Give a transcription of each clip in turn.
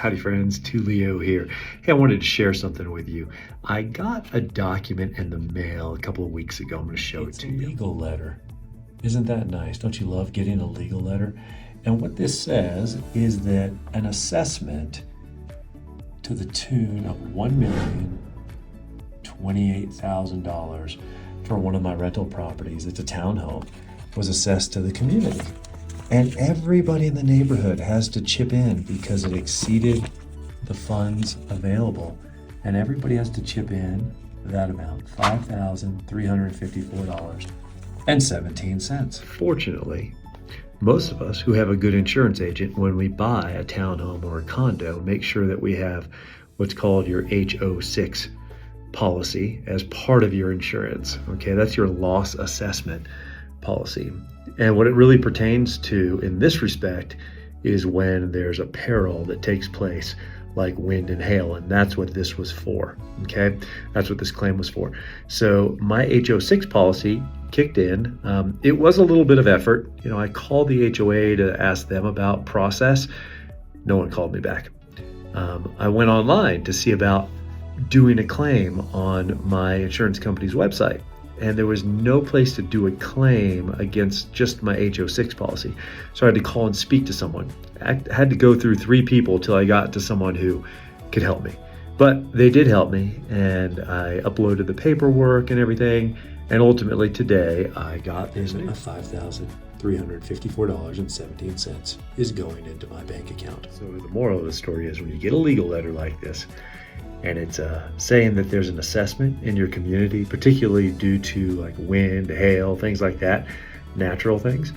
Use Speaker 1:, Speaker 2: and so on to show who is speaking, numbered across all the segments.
Speaker 1: Howdy friends, Tulio here. Hey, I wanted to share something with you. I got a document in the mail a couple of weeks ago. I'm going to show it to you.
Speaker 2: It's a legal letter. Isn't that nice? Don't you love getting a legal letter? And what this says is that an assessment to the tune of $1,028,000 for one of my rental properties, it's a townhome, was assessed to the community. And everybody in the neighborhood has to chip in because it exceeded the funds available. And everybody has to chip in that amount, $5,354.17.
Speaker 1: Fortunately, most of us who have a good insurance agent, when we buy a townhome or a condo, make sure that we have what's called your HO6 policy as part of your insurance. Okay, that's your loss assessment policy. And what it really pertains to in this respect is when there's a peril that takes place like wind and hail, and that's what this was for. Okay, that's what this claim was for. So my HO6 policy kicked in. It was a little bit of effort. I called the HOA to ask them about process. No one called me back. I went online to see about doing a claim on my insurance company's website, and there was no place to do a claim against just my HO6 policy. So I had to call and speak to someone. I had to go through 3 people till I got to someone who could help me. But they did help me, and I uploaded the paperwork and everything. And ultimately today I got this $5,354.17 is going into my bank account. So the moral of the story is, when you get a legal letter like this, and it's saying that there's an assessment in your community, particularly due to like wind, hail, things like that, natural things,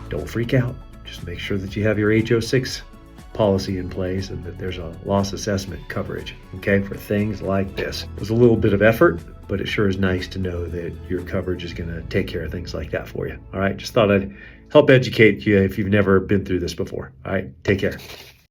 Speaker 1: don't freak out. Just make sure that you have your HO6 policy in place and that there's a loss assessment coverage, okay, for things like this. It was a little bit of effort, but it sure is nice to know that your coverage is going to take care of things like that for you. All right, just thought I'd help educate you if you've never been through this before. All right, take care.